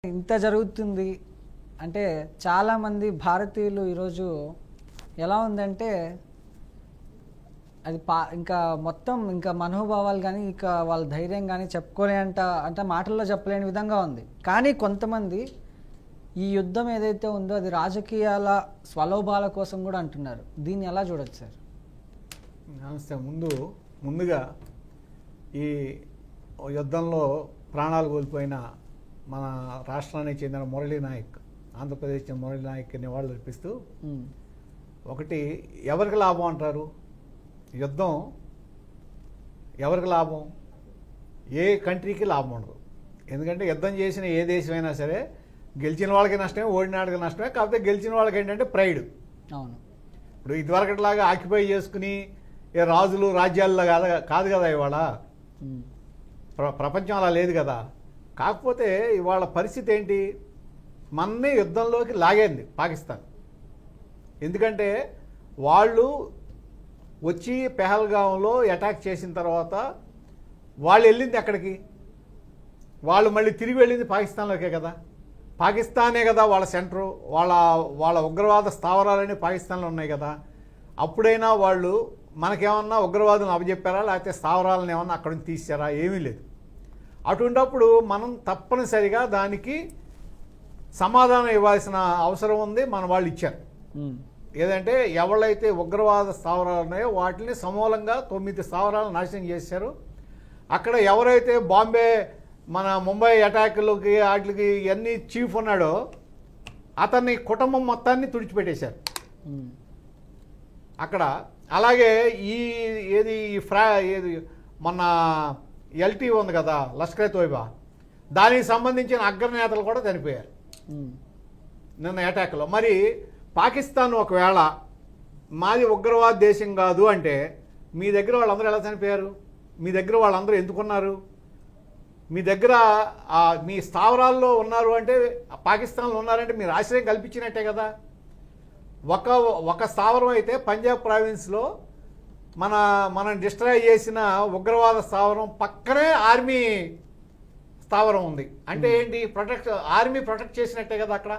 ఇంత జరుగుతుంది అంటే చాలామంది భారతీయులు ఈరోజు ఎలా ఉందంటే అది ఇంకా మొత్తం ఇంకా మనోభావాలు కానీ ఇంకా వాళ్ళ ధైర్యం కానీ అంటే మాటల్లో చెప్పలేని విధంగా ఉంది. కానీ కొంతమంది ఈ యుద్ధం ఏదైతే ఉందో అది రాజకీయాల స్వలోభాల కోసం కూడా అంటున్నారు. దీన్ని ఎలా చూడొచ్చు సార్? నమస్తే. ముందుగా ఈ యుద్ధంలో ప్రాణాలు కోల్పోయిన మన రాష్ట్రానికి చెందిన మురళీ నాయక్, ఆంధ్రప్రదేశ్ చెందిన మురళీ నాయక్ నివాళులు అర్పిస్తూ, ఒకటి ఎవరికి లాభం అంటారు? యుద్ధం ఎవరికి లాభం? ఏ కంట్రీకి లాభం ఉండదు. ఎందుకంటే యుద్ధం చేసిన ఏ దేశమైనా సరే గెలిచిన వాళ్ళకి నష్టమే, ఓడిన వాళ్ళకి నష్టమే. కాకపోతే గెలిచిన వాళ్ళకి ఏంటంటే ప్రైడ్. అవును. ఇప్పుడు ఇదివరకట్లాగా ఆక్యుపై చేసుకుని ఏ రాజులు రాజ్యాల్లో కాదు కదా ఇవాళ. ప్రపంచం అలా లేదు కదా. కాకపోతే ఇవాళ పరిస్థితి ఏంటి? మనని యుద్ధంలోకి లాగేంది పాకిస్తాన్. ఎందుకంటే వాళ్ళు వచ్చి పెహల్గాంలో అటాక్ చేసిన తర్వాత వాళ్ళు వెళ్ళింది ఎక్కడికి? వాళ్ళు మళ్ళీ తిరిగి వెళ్ళింది పాకిస్తాన్లోకే కదా. పాకిస్తానే కదా వాళ్ళ సెంటరు. వాళ్ళ ఉగ్రవాద స్థావరాలన్నీ పాకిస్తాన్లో ఉన్నాయి కదా. అప్పుడైనా వాళ్ళు మనకేమన్నా ఉగ్రవాదులను అప్పచెప్పారా, లేకపోతే స్థావరాలను ఏమన్నా అక్కడి నుంచి తీసారా? ఏమీ లేదు. అటువంటప్పుడు మనం తప్పనిసరిగా దానికి సమాధానం ఇవ్వాల్సిన అవసరం ఉంది. మన వాళ్ళు ఇచ్చారు. ఏదంటే ఎవరైతే ఉగ్రవాద స్థావరాలు ఉన్నాయో వాటిని సమూలంగా 9 స్థావరాలు నాశనం చేశారు. అక్కడ ఎవరైతే బాంబే మన ముంబై అటాక్లకి వాటికి ఇవన్నీ చీఫ్ ఉన్నాడో అతన్ని కుటుంబం మొత్తాన్ని తుడిచిపెట్టేశారు అక్కడ. అలాగే ఏది మొన్న ఎల్టీ ఉంది కదా, లష్కర్ తోయిబా, దానికి సంబంధించిన అగ్రనేతలు కూడా చనిపోయారు నిన్న అటాక్లో. మరి పాకిస్తాన్ ఒకవేళ మాది ఉగ్రవాద దేశం కాదు అంటే మీ దగ్గర వాళ్ళందరూ ఎలా చనిపోయారు? మీ దగ్గర వాళ్ళందరూ ఎందుకున్నారు? మీ దగ్గర మీ స్థావరాల్లో ఉన్నారు అంటే, పాకిస్తాన్లో ఉన్నారంటే మీరు ఆశ్రయం కల్పించినట్టే కదా. ఒక స్థావరం అయితే పంజాబ్ ప్రావిన్స్లో మనం డిస్ట్రాయ్ చేసిన ఉగ్రవాద స్థావరం పక్కనే ఆర్మీ స్థావరం ఉంది అంటే ఏంటి? ఆర్మీ ప్రొటెక్ట్ చేసినట్టే కదా అక్కడ.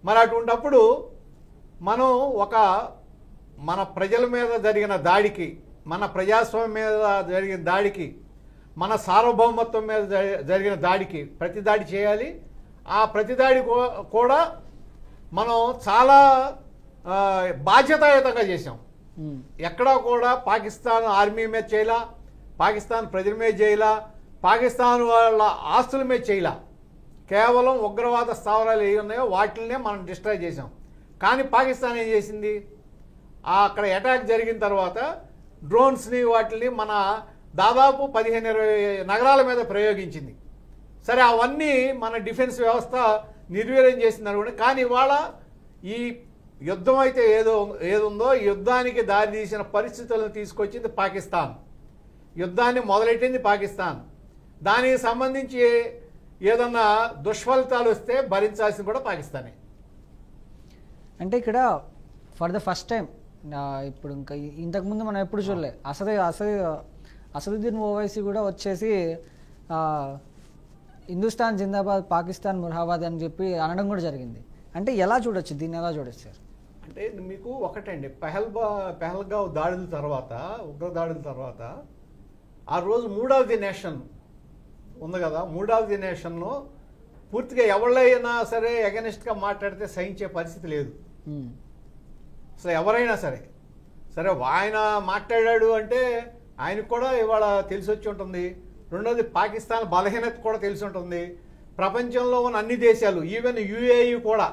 మరి అటువంటప్పుడు మనం మన ప్రజల మీద జరిగిన దాడికి, మన ప్రజాస్వామ్యం మీద జరిగిన దాడికి, మన సార్వభౌమత్వం మీద జరిగిన దాడికి ప్రతిదాడి చేయాలి. ఆ ప్రతిదాడి కూడా మనం చాలా బాధ్యతాయుతంగా చేసాం. ఎక్కడా కూడా పాకిస్తాన్ ఆర్మీ మీద చేయలా, పాకిస్తాన్ ప్రజల మీద చేయలా, పాకిస్తాన్ వాళ్ళ ఆస్తుల మీద చేయలా. కేవలం ఉగ్రవాద స్థావరాలు ఏ ఉన్నాయో వాటినే మనం డిస్ట్రాయ్ చేసాం. కానీ పాకిస్తాన్ ఏం చేసింది? అక్కడ అటాక్ జరిగిన తర్వాత డ్రోన్స్ని వాటిని మన దాదాపు 15-20 నగరాల మీద ప్రయోగించింది. సరే, అవన్నీ మన డిఫెన్స్ వ్యవస్థ నిర్వీర్యం చేసింది అనుకోండి. కానీ ఇవాళ ఈ యుద్ధం అయితే ఏదుందో ఈ యుద్ధానికి దారితీసిన పరిస్థితులను తీసుకొచ్చింది పాకిస్తాన్. యుద్ధాన్ని మొదలెట్టింది పాకిస్తాన్. దానికి సంబంధించి ఏదన్నా దుష్ఫలితాలు వస్తే భరించాల్సింది కూడా పాకిస్తానే. అంటే ఇక్కడ ఫర్ ద ఫస్ట్ టైం ఇప్పుడు ఇంకా ఇంతకుముందు మనం ఎప్పుడు చూడలే, అసదుద్దీన్ ఓవైసీ కూడా వచ్చేసి హిందుస్థాన్ జిందాబాద్ పాకిస్తాన్ ముర్హాబాద్ అని చెప్పి అనడం కూడా జరిగింది. అంటే ఎలా చూడొచ్చు దీన్ని? ఎలా చూడొచ్చు సార్? అంటే మీకు ఒకటండి, పెహల్గావ్ దాడుల తర్వాత, ఉగ్ర దాడుల తర్వాత ఆ రోజు మూడవది నేషన్ ఉంది కదా. మూడవది నేషన్లో పూర్తిగా ఎవరైనా సరే ఎగనెస్ట్గా మాట్లాడితే సహించే పరిస్థితి లేదు. అసలు ఎవరైనా సరే ఆయన మాట్లాడాడు అంటే ఆయనకు కూడా ఇవాళ తెలిసి వచ్చి ఉంటుంది. రెండోది పాకిస్తాన్ బలహీనత కూడా తెలిసి ఉంటుంది. ప్రపంచంలో ఉన్న అన్ని దేశాలు, ఈవెన్ యుఏఈ కూడా,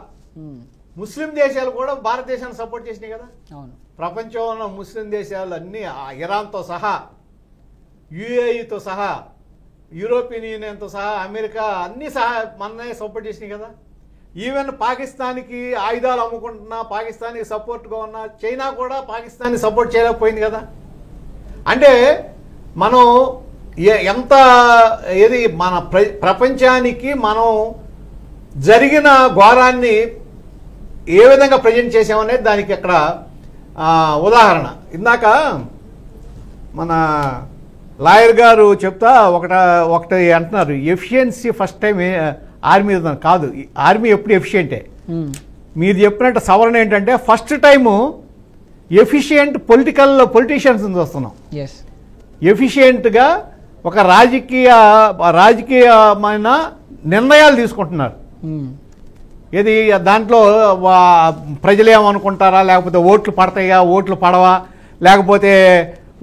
ముస్లిం దేశాలు కూడా భారతదేశాన్ని సపోర్ట్ చేసినాయి కదా. ప్రపంచంలో ఉన్న ముస్లిం దేశాలు అన్నీ, ఇరాన్తో సహా, యుఏఈతో సహా, యూరోపియన్ యూనియన్తో సహా, అమెరికా అన్నీ మననే సపోర్ట్ చేసినాయి కదా. ఈవెన్ పాకిస్తాన్కి ఆయుధాలు అమ్ముకుంటున్నా, పాకిస్తాన్కి సపోర్ట్గా ఉన్న చైనా కూడా పాకిస్తాన్ని సపోర్ట్ చేయలేకపోయింది కదా. అంటే మనం మన ప్రపంచానికి మనం జరిగిన ఘోరాన్ని ఏ విధంగా ప్రజెంట్ చేసామనేది దానికి అక్కడ ఉదాహరణ. ఇందాక మన లాయర్ గారు చెప్తా ఒకటి అంటున్నారు, ఎఫిషియన్సీ ఫస్ట్ టైం ఆర్మీ కాదు, ఆర్మీ ఎప్పుడు ఎఫిషియెంటే. ఉమ్, మీరు చెప్పినట్టు సవరణ ఏంటంటే ఫస్ట్ టైము ఎఫిషియెంట్ పొలిటీషియన్స్ చూస్తున్నాం. ఎస్. ఎఫిషియెంట్గా ఒక రాజకీయమైన నిర్ణయాలు తీసుకుంటున్నారు. ఉమ్, ఇది దాంట్లో ప్రజలు ఏమనుకుంటారా, లేకపోతే ఓట్లు పడతాయా, ఓట్లు పడవా, లేకపోతే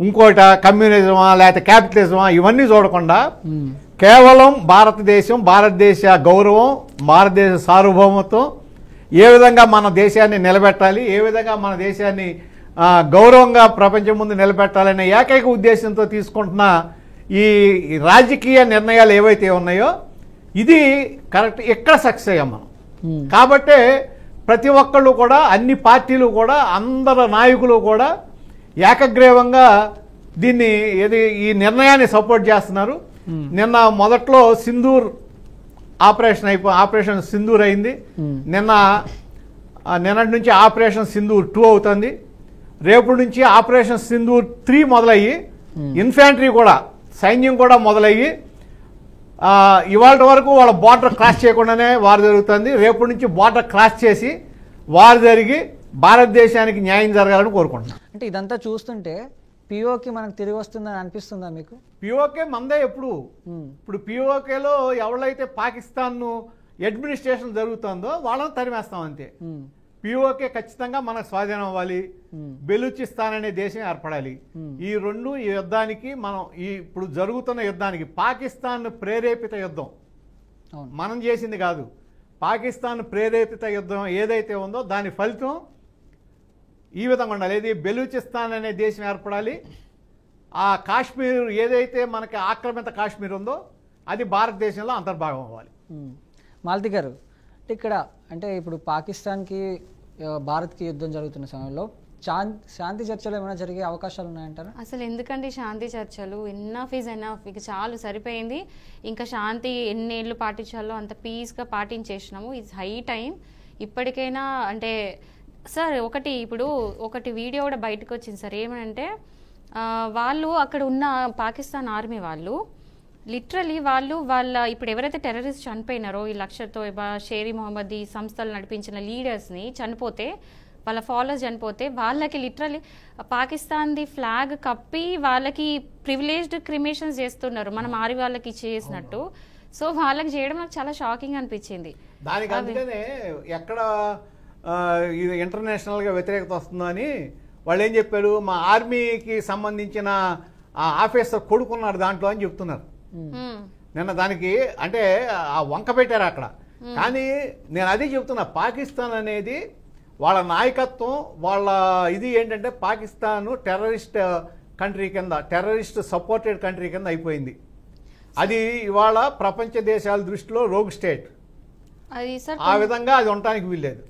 ఇంకోట కమ్యూనిజమా, లేకపోతే క్యాపిటలిజమా, ఇవన్నీ చూడకుండా ఉమ్, కేవలం భారతదేశ గౌరవం, భారతదేశ సార్వభౌమత్వం, ఏ విధంగా మన దేశాన్ని నిలబెట్టాలి, ఏ విధంగా మన దేశాన్ని గౌరవంగా ప్రపంచం ముందు నిలబెట్టాలనే ఏకైక ఉద్దేశంతో తీసుకుంటున్న ఈ రాజకీయ నిర్ణయాలు ఏవైతే ఉన్నాయో ఇది కరెక్ట్, ఎక్కడ సక్సెస్ అయ్యాం మనం. ఉమ్, కాబట్టే ప్రతి ఒక్కళ్ళు కూడా, అన్ని పార్టీలు కూడా, అందరు నాయకులు కూడా ఏకగ్రీవంగా దీన్ని ఈ నిర్ణయాన్ని సపోర్ట్ చేస్తున్నారు. నిన్న మొదట్లో సింధూర్ ఆపరేషన్ సింధూర్ అయింది. నిన్నటి నుంచి ఆపరేషన్ సింధూర్ 2 అవుతుంది. రేపటి నుంచి ఆపరేషన్ సింధూర్ 3 మొదలయ్యి ఇన్ఫాంట్రీ కూడా, సైన్యం కూడా మొదలయ్యి ఇవాళ వరకు వాళ్ళ బార్డర్ క్రాస్ చేయకుండానే వార్ జరుగుతుంది. రేపటి నుంచి బార్డర్ క్రాస్ చేసి వార్ జరిగి భారతదేశానికి న్యాయం జరగాలని కోరుకుంటున్నాం. అంటే ఇదంతా చూస్తుంటే పిఓకి మనకు తిరిగి వస్తుందని అనిపిస్తుందా మీకు? పిఓకే మందే ఇప్పుడు పిఓకేలో ఎవరైతే పాకిస్తాన్ను అడ్మినిస్ట్రేషన్ జరుగుతుందో వాళ్ళని తరిమేస్తాం అంతే. పిఓకే ఖచ్చితంగా మనకు స్వాధీనం అవ్వాలి, బెలూచిస్తాన్ అనే దేశం ఏర్పడాలి. ఈ యుద్ధానికి మనం ఇప్పుడు జరుగుతున్న యుద్ధానికి, పాకిస్తాన్ ప్రేరేపిత యుద్ధం మనం చేసింది కాదు, పాకిస్తాన్ ప్రేరేపిత యుద్ధం ఏదైతే ఉందో దాని ఫలితం ఈ విధంగా ఉండాలి. ఏది బెలూచిస్తాన్ అనే దేశం ఏర్పడాలి. ఆ కాశ్మీర్ ఏదైతే మనకి ఆక్రమిత కాశ్మీర్ ఉందో అది భారతదేశంలో అంతర్భాగం అవ్వాలి. మాలతి గారు, ఇక్కడ అంటే ఇప్పుడు పాకిస్తాన్కి భారత్కి యుద్ధం జరుగుతున్న సమయంలో శాంతి చర్చలు ఏమైనా జరిగే అవకాశాలు ఉన్నాయంటారా? అసలు ఎందుకండి శాంతి చర్చలు? ఎనఫ్ ఈజ్ ఎనఫ్, ఇక చాలు, సరిపోయింది. ఇంకా శాంతి ఎన్నేళ్ళు పాటించాలో అంత పీస్గా పాటించేసినాము. It's high time. ఇప్పటికైనా అంటే సార్ ఒకటి వీడియో కూడా బయటకు వచ్చింది సార్. ఏమనంటే వాళ్ళు అక్కడ ఉన్న పాకిస్తాన్ ఆర్మీ వాళ్ళు లిటరలీ వాళ్ళ ఇప్పుడు ఎవరైతే టెర్రరిస్ట్ చనిపోయినారో, ఈ లష్కర్ తోయిబా, షేరీ మొహమ్మద్, ఈ సంస్థలు నడిపించిన లీడర్స్ని చనిపోతే, వాళ్ళ ఫాలోవర్స్ చనిపోతే వాళ్ళకి లిటరలీ పాకిస్తాన్ది ఫ్లాగ్ కప్పి వాళ్ళకి ప్రివిలేజ్డ్ క్రిమేషన్స్ చేస్తున్నారు, మనం ఆర్మీ వాళ్ళకి చేసినట్టు. సో వాళ్ళకి చేయడం నాకు చాలా షాకింగ్ అనిపించింది. దానికి అందుకనే ఎక్కడ ఇది ఇంటర్నేషనల్గా వ్యతిరేకత వస్తుందో అని వాళ్ళు ఏం చెప్పారు, మా ఆర్మీకి సంబంధించిన ఆఫీసర్ కొడుకున్నారు దాంట్లో అని చెప్తున్నారు. నిన్న దానికి అంటే ఆ వంక పెట్టారు అక్కడ. కానీ నేను అదే చెప్తున్నా, పాకిస్తాన్ అనేది వాళ్ళ నాయకత్వం, వాళ్ళ ఇది ఏంటంటే పాకిస్తాన్ టెర్రరిస్ట్ కంట్రీ కింద, టెర్రరిస్ట్ సపోర్టెడ్ కంట్రీ కింద అయిపోయింది. అది ఇవాళ ప్రపంచ దేశాల దృష్టిలో రోగ్ స్టేట్. ఆ విధంగా అది ఉండటానికి వీల్లేదు.